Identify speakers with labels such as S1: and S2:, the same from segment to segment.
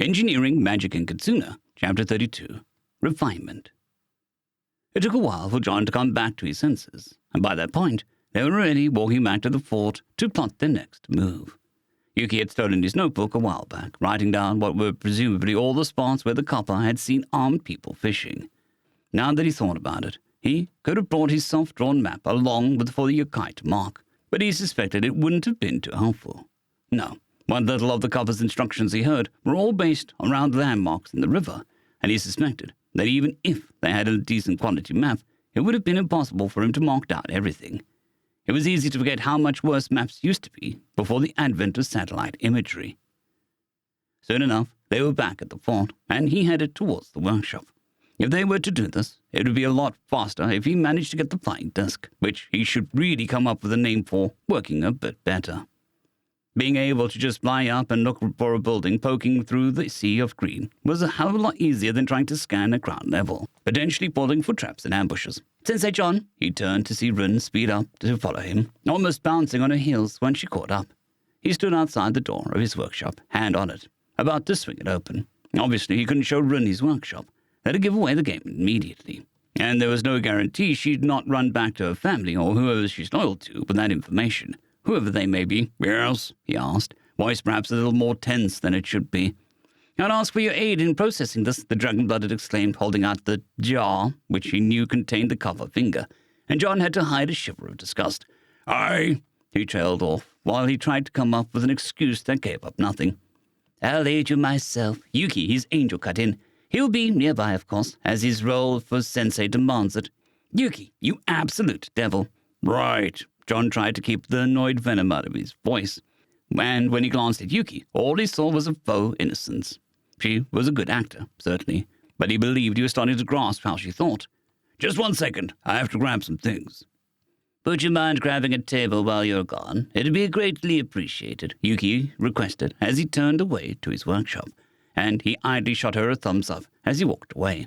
S1: Engineering, Magic, and Kitsune, Chapter 32, Refinement. It took a while for John to come back to his senses, and by that point, they were already walking back to the fort to plot their next move. Yuki had stolen his notebook a while back, writing down what were presumably all the spots where the copper had seen armed people fishing. Now that he thought about it, he could have brought his self-drawn map along for the yokai to mark, but he suspected it wouldn't have been too helpful. No. What little of the copper's instructions he heard were all based around landmarks in the river, and he suspected that even if they had a decent quality map, it would have been impossible for him to mark down everything. It was easy to forget how much worse maps used to be before the advent of satellite imagery. Soon enough, they were back at the fort, and he headed towards the workshop. If they were to do this, it would be a lot faster if he managed to get the flying disc, which he should really come up with a name for, working a bit better. Being able to just fly up and look for a building poking through the sea of green was a hell of a lot easier than trying to scan at ground level, potentially falling for traps and ambushes. "Sensei John," he turned to see Rin speed up to follow him, almost bouncing on her heels when she caught up. He stood outside the door of his workshop, hand on it, about to swing it open. Obviously, he couldn't show Rin his workshop. That'd give away the game immediately. And there was no guarantee she'd not run back to her family or whoever she's loyal to with that information. Whoever they may be. "Yes?" he asked, voice perhaps a little more tense than it should be. "I'd ask for your aid in processing this," the dragon-blooded exclaimed, holding out the jar, which he knew contained the copper finger, and John had to hide a shiver of disgust. "Aye," he trailed off, while he tried to come up with an excuse that gave up nothing. "I'll aid you myself." Yuki, his angel, cut in. "He'll be nearby, of course, as his role for sensei demands it." "Yuki, you absolute devil." "Right." John tried to keep the annoyed venom out of his voice, and when he glanced at Yuki, all he saw was a faux innocence. She was a good actor, certainly, but he believed he was starting to grasp how she thought. "Just 1 second, I have to grab some things." "Would you mind grabbing a table while you're gone? It'd be greatly appreciated," Yuki requested as he turned away to his workshop, and he idly shot her a thumbs up as he walked away.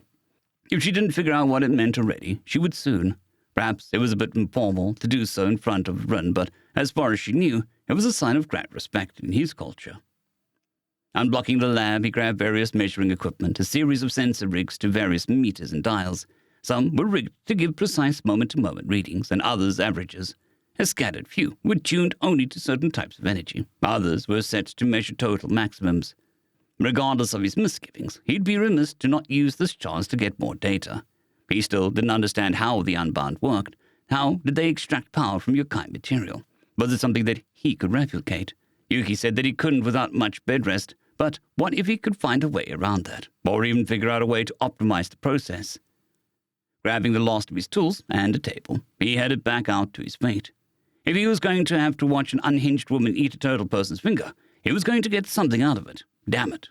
S1: If she didn't figure out what it meant already, she would soon. Perhaps it was a bit informal to do so in front of Rin, but as far as she knew, it was a sign of great respect in his culture. Unblocking the lab, he grabbed various measuring equipment, a series of sensor rigs to various meters and dials. Some were rigged to give precise moment-to-moment readings, and others averages. A scattered few were tuned only to certain types of energy. Others were set to measure total maximums. Regardless of his misgivings, he'd be remiss to not use this chance to get more data. He still didn't understand how the Unbound worked. How did they extract power from yokai material? Was it something that he could replicate? Yuki said that he couldn't without much bed rest, but what if he could find a way around that, or even figure out a way to optimize the process? Grabbing the last of his tools and a table, he headed back out to his fate. If he was going to have to watch an unhinged woman eat a turtle person's finger, he was going to get something out of it. Damn it.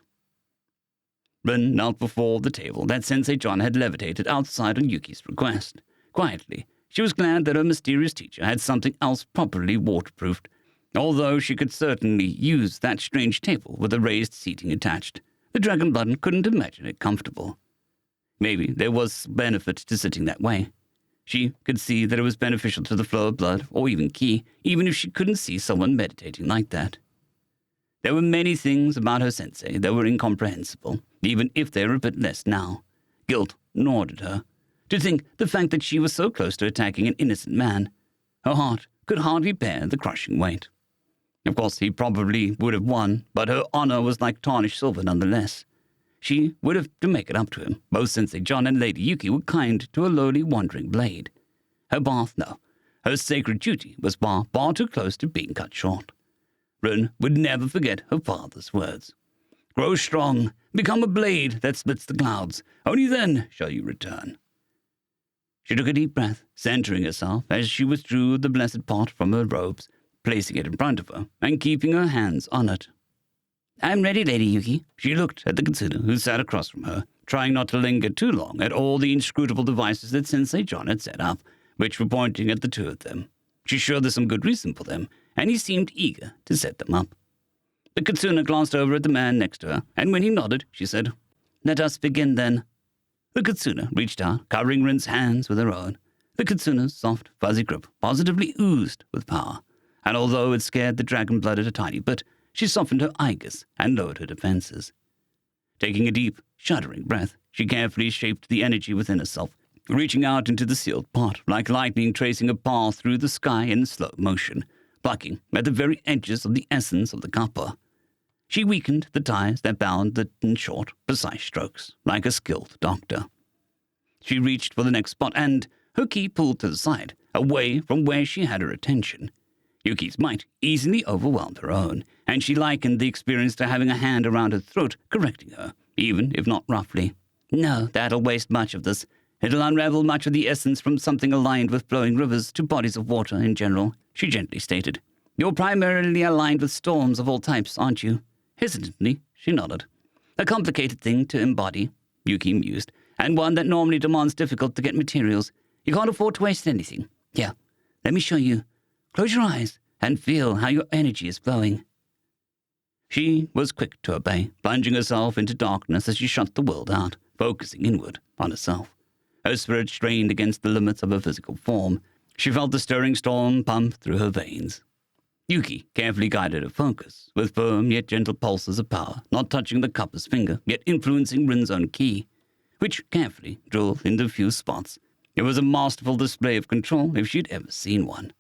S1: Rin knelt before the table that Sensei John had levitated outside on Yuki's request. Quietly, she was glad that her mysterious teacher had something else properly waterproofed, although she could certainly use that strange table with the raised seating attached. The dragon blood couldn't imagine it comfortable. Maybe there was benefit to sitting that way. She could see that it was beneficial to the flow of blood, or even ki, even if she couldn't see someone meditating like that. There were many things about her sensei that were incomprehensible, even if they were a bit less now. Guilt gnawed at her. To think the fact that she was so close to attacking an innocent man. Her heart could hardly bear the crushing weight. Of course, he probably would have won, but her honor was like tarnished silver nonetheless. She would have to make it up to him. Both Sensei John and Lady Yuki were kind to a lowly wandering blade. Her path, no. Her sacred duty was far too close to being cut short. Rin would never forget her father's words. "Grow strong, become a blade that splits the clouds. Only then shall you return." She took a deep breath, centering herself as she withdrew the blessed pot from her robes, placing it in front of her and keeping her hands on it. "I'm ready, Lady Yuki." She looked at the Kitsune who sat across from her, trying not to linger too long at all the inscrutable devices that Sensei John had set up, which were pointing at the two of them. She sure there's some good reason for them, and he seemed eager to set them up. The Kitsune glanced over at the man next to her, and when he nodded, she said, "Let us begin, then." The Kitsune reached out, covering Rin's hands with her own. The Kitsune's soft, fuzzy grip positively oozed with power, and although it scared the dragon-blooded a tiny bit, she softened her eyeglass and lowered her defenses. Taking a deep, shuddering breath, she carefully shaped the energy within herself, reaching out into the sealed pot, like lightning tracing a path through the sky in slow motion, plucking at the very edges of the essence of the copper. She weakened the ties that bound it in short, precise strokes, like a skilled doctor. She reached for the next spot, and her key pulled to the side, away from where she had her attention. Yuki's might easily overwhelmed her own, and she likened the experience to having a hand around her throat, correcting her, even if not roughly. "No, that'll waste much of this. It'll unravel much of the essence from something aligned with flowing rivers to bodies of water in general," she gently stated. "You're primarily aligned with storms of all types, aren't you?" Hesitantly, she nodded. "A complicated thing to embody," Yuki mused, "and one that normally demands difficult-to-get materials. You can't afford to waste anything. Here, let me show you. Close your eyes and feel how your energy is flowing." She was quick to obey, plunging herself into darkness as she shut the world out, focusing inward on herself. Her spirit strained against the limits of her physical form. She felt the stirring storm pump through her veins. Yuki carefully guided her focus, with firm yet gentle pulses of power, not touching the copper's finger, yet influencing Rin's own key, which carefully drilled into a few spots. It was a masterful display of control if she'd ever seen one.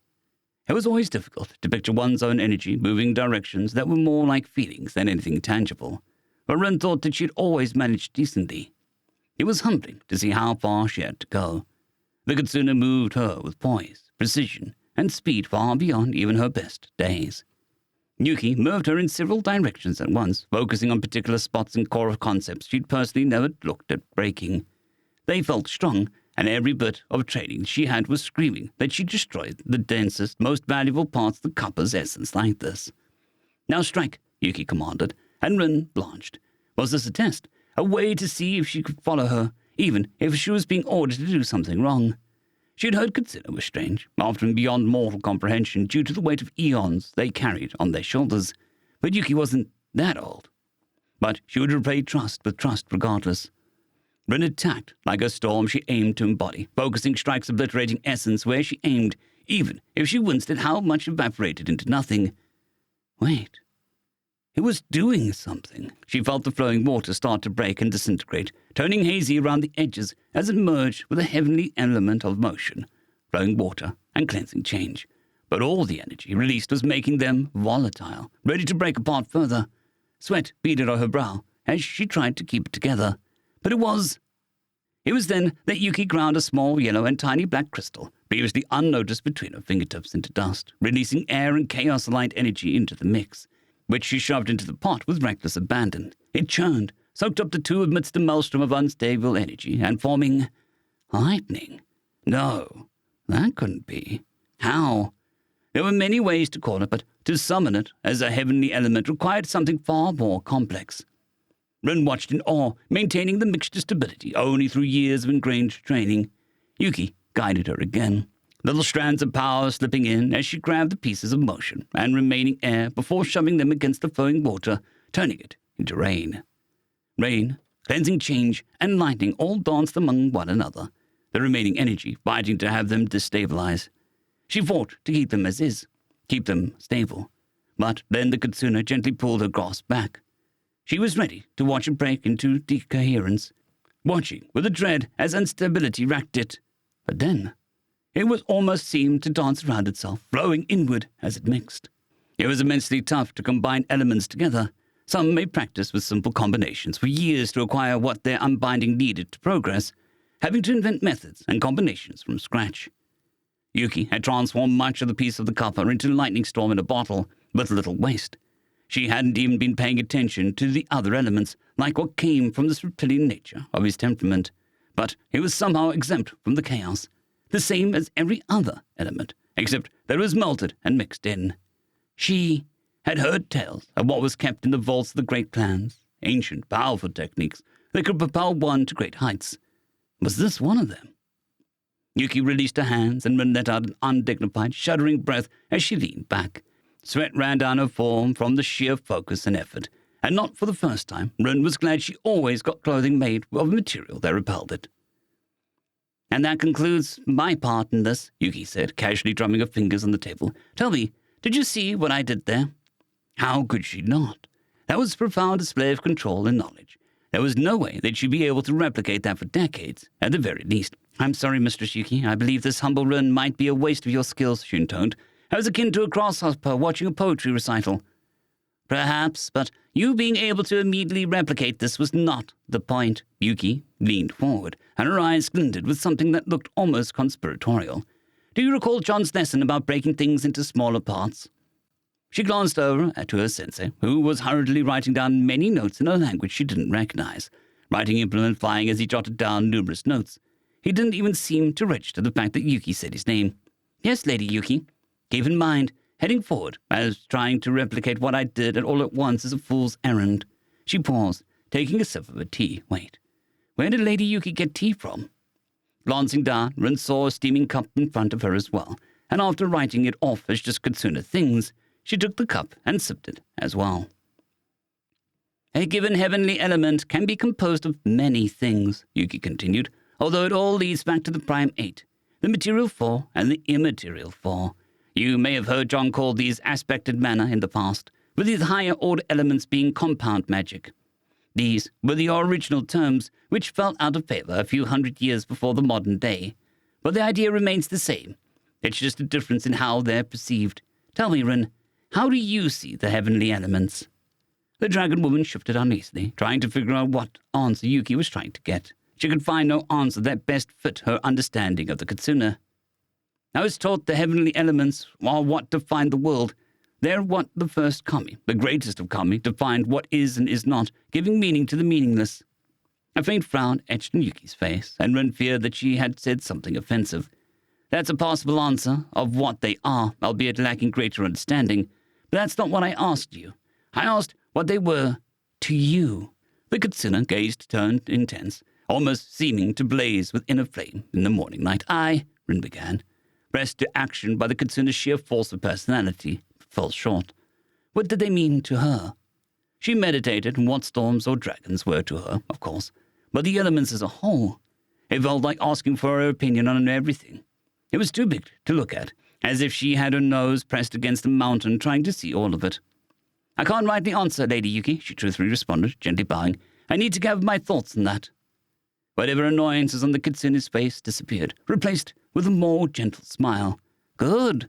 S1: It was always difficult to picture one's own energy moving directions that were more like feelings than anything tangible, but Rin thought that she'd always managed decently. It was humbling to see how far she had to go. The Kitsune moved her with poise, precision, and speed far beyond even her best days. Yuki moved her in several directions at once, focusing on particular spots and core concepts she'd personally never looked at breaking. They felt strong, and every bit of training she had was screaming that she destroyed the densest, most valuable parts of the copper's essence like this. "Now strike," Yuki commanded, and Rin blanched. Was this a test? A way to see if she could follow her, even if she was being ordered to do something wrong? She had heard Kitsune was strange, often beyond mortal comprehension due to the weight of eons they carried on their shoulders, but Yuki wasn't that old. But she would repay trust with trust regardless. Rin attacked like a storm she aimed to embody, focusing strikes obliterating essence where she aimed, even if she winced at how much evaporated into nothing. Wait. It was doing something. She felt the flowing water start to break and disintegrate, turning hazy around the edges as it merged with a heavenly element of motion, flowing water and cleansing change. But all the energy released was making them volatile, ready to break apart further. Sweat beaded on her brow as she tried to keep it together. But it was then that Yuki ground a small yellow and tiny black crystal, previously unnoticed, between her fingertips into dust, releasing air and chaos-aligned energy into the mix, which she shoved into the pot with reckless abandon. It churned, soaked up the two amidst a maelstrom of unstable energy, and forming lightning. No, that couldn't be. How? There were many ways to call it, but to summon it as a heavenly element required something far more complex. Rin watched in awe, maintaining the mixture stability only through years of ingrained training. Yuki guided her again, little strands of power slipping in as she grabbed the pieces of motion and remaining air before shoving them against the flowing water, turning it into rain. Rain, cleansing change, and lightning all danced among one another, the remaining energy fighting to have them destabilize. She fought to keep them as is, keep them stable, but then the Kitsune gently pulled her grasp back. She was ready to watch it break into decoherence, watching with a dread as instability racked it. But then it was almost seemed to dance around itself, flowing inward as it mixed. It was immensely tough to combine elements together. Some may practice with simple combinations for years to acquire what their unbinding needed to progress, having to invent methods and combinations from scratch. Yuki had transformed much of the piece of the copper into a lightning storm in a bottle, with little waste. She hadn't even been paying attention to the other elements, like what came from the reptilian nature of his temperament, but it was somehow exempt from the chaos, the same as every other element, except that it was melted and mixed in. She had heard tales of what was kept in the vaults of the great clans, ancient, powerful techniques that could propel one to great heights. Was this one of them? Yuki released her hands and let out an undignified, shuddering breath as she leaned back. Sweat ran down her form from the sheer focus and effort, and not for the first time, Rin was glad she always got clothing made of material that repelled it. "And that concludes my part in this," Yuki said, casually drumming her fingers on the table. "Tell me, did you see what I did there?" How could she not? That was a profound display of control and knowledge. There was no way that she'd be able to replicate that for decades, at the very least. "I'm sorry, Mistress Yuki. I believe this humble run might be a waste of your skills," she intoned. "I was akin to a grasshopper watching a poetry recital." "Perhaps, but you being able to immediately replicate this was not the point." Yuki leaned forward, and her eyes glinted with something that looked almost conspiratorial. "Do you recall John's lesson about breaking things into smaller parts?" She glanced over to her sensei, who was hurriedly writing down many notes in a language she didn't recognize, writing implement flying as he jotted down numerous notes. He didn't even seem to register the fact that Yuki said his name. "Yes, Lady Yuki. Keep in mind, heading forward, I was trying to replicate what I did and all at once as a fool's errand." She paused, taking a sip of her tea. Wait, where did Lady Yuki get tea from? Glancing down, Rin saw a steaming cup in front of her as well, and after writing it off as just Kitsune things, she took the cup and sipped it as well. "A given heavenly element can be composed of many things," Yuki continued, "although it all leads back to the Prime 8, the Material 4 and the Immaterial 4. You may have heard John call these aspected mana in the past, with these higher-order elements being compound magic. These were the original terms, which fell out of favor a few hundred years before the modern day. But the idea remains the same. It's just a difference in how they're perceived. Tell me, Rin, how do you see the heavenly elements?" The dragon woman shifted uneasily, trying to figure out what answer Yuki was trying to get. She could find no answer that best fit her understanding of the Kitsune. "I was taught the heavenly elements are what define the world. They're what the first kami, the greatest of kami, defined what is and is not, giving meaning to the meaningless." A faint frown etched in Yuki's face, and Ren feared that she had said something offensive. "That's a possible answer of what they are, albeit lacking greater understanding. But that's not what I asked you. I asked what they were to you." The Kitsune gazed turned intense, almost seeming to blaze with inner flame in the morning light. Rin began, pressed to action by the Kitsune's sheer force of personality, fell short. What did they mean to her? She meditated on what storms or dragons were to her, of course, but the elements as a whole. It felt like asking for her opinion on everything. It was too big to look at, as if she had her nose pressed against a mountain trying to see all of it. "I can't rightly answer, Lady Yuki," she truthfully responded, gently bowing. "I need to gather my thoughts on that." Whatever annoyances on the Kitsune's face disappeared, replaced with a more gentle smile. "Good.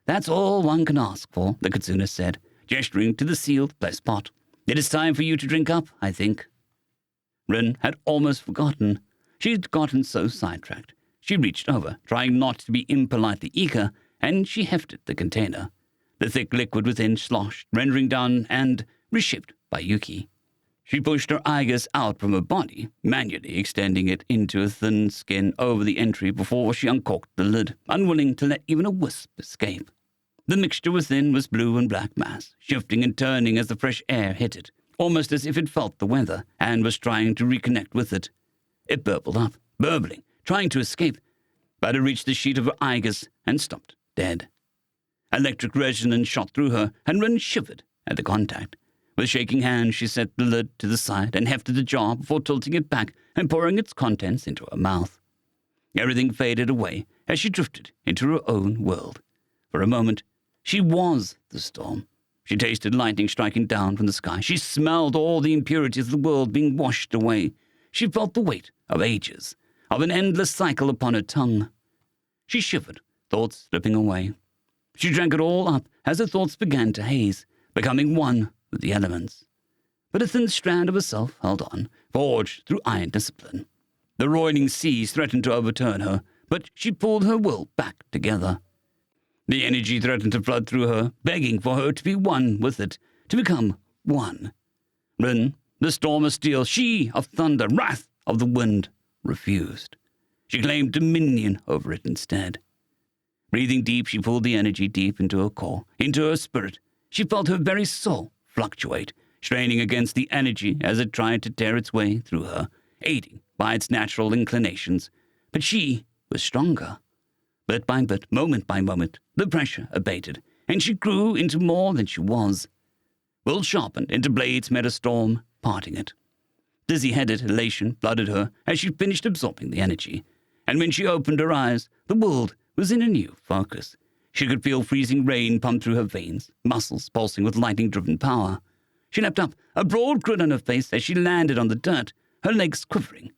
S1: That's all one can ask for," the Kitsune said, gesturing to the sealed glass pot. "It is time for you to drink up, I think." Rin had almost forgotten. She'd gotten so sidetracked. She reached over, trying not to be impolitely eager, and she hefted the container. The thick liquid within sloshed, rendering down and reshaped by Yuki. She pushed her Igus out from her body, manually extending it into a thin skin over the entry before she uncorked the lid, unwilling to let even a wisp escape. The mixture within was blue and black mass, shifting and turning as the fresh air hit it, almost as if it felt the weather and was trying to reconnect with it. It burbled up, burbling, trying to escape, but it reached the sheet of her Igus and stopped dead. Electric resonance shot through her, and Rin shivered at the contact. With shaking hands, she set the lid to the side and hefted the jar before tilting it back and pouring its contents into her mouth. Everything faded away as she drifted into her own world. For a moment, she was the storm. She tasted lightning striking down from the sky. She smelled all the impurities of the world being washed away. She felt the weight of ages, of an endless cycle upon her tongue. She shivered, thoughts slipping away. She drank it all up as her thoughts began to haze, becoming one with the elements. But a thin strand of herself held on, forged through iron discipline. The roiling seas threatened to overturn her, but she pulled her will back together. The energy threatened to flood through her, begging for her to be one with it, to become one. Rin, the storm of steel, she of thunder, wrath of the wind, refused. She claimed dominion over it instead. Breathing deep, she pulled the energy deep into her core, into her spirit. She felt her very soul fluctuate, straining against the energy as it tried to tear its way through her, aiding by its natural inclinations. But she was stronger. Bit by bit, moment by moment, the pressure abated, and she grew into more than she was. Will sharpened into blades met a storm, parting it. Dizzy-headed elation flooded her as she finished absorbing the energy, and when she opened her eyes, the world was in a new focus. She could feel freezing rain pump through her veins, muscles pulsing with lightning-driven power. She leapt up, a broad grin on her face as she landed on the dirt, her legs quivering.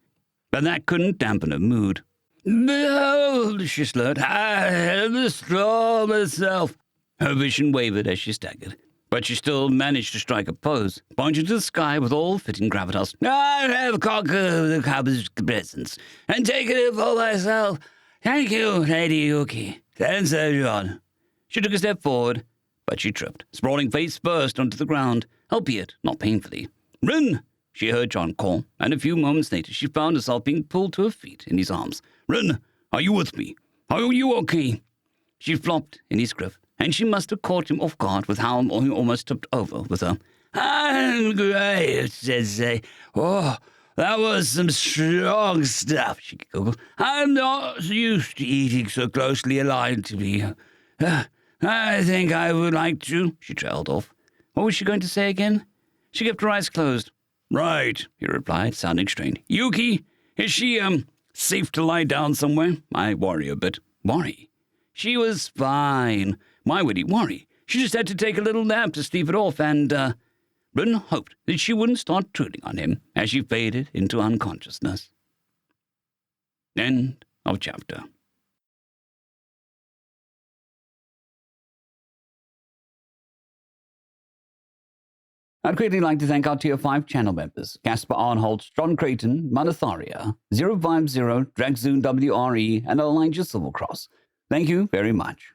S1: But that couldn't dampen her mood. "Behold," she slurred, "I have the straw myself." Her vision wavered as she staggered, but she still managed to strike a pose, pointing to the sky with all fitting gravitas. "I have conquered the cub's presence, and taken it for myself. Thank you, Lady Yuki. Then Sir John." She took a step forward, but she tripped, sprawling face first onto the ground, albeit not painfully. "Rin!" she heard John call, and a few moments later she found herself being pulled to her feet in his arms. "Rin, are you with me? Are you okay?" She flopped in his grip, and she must have caught him off guard with how he almost tipped over with her. "I'm great," Sensei. "Oh, that was some strong stuff," she giggled. "I'm not used to eating so closely aligned to me. I think I would like to," she trailed off. What was she going to say again? She kept her eyes closed. "Right," he replied, sounding strained. "Yuki, is she, safe to lie down somewhere? I worry a bit." Worry? She was fine. Why would he worry? She just had to take a little nap to sleep it off, and, Rin hoped that she wouldn't start trudging on him as she faded into unconsciousness. End of chapter. I'd greatly like to thank our Tier 5 channel members, Casper Arnholt, John Creighton, Manatharia, 050, Dragzoon WRE, and Elijah Silvercross. Thank you very much.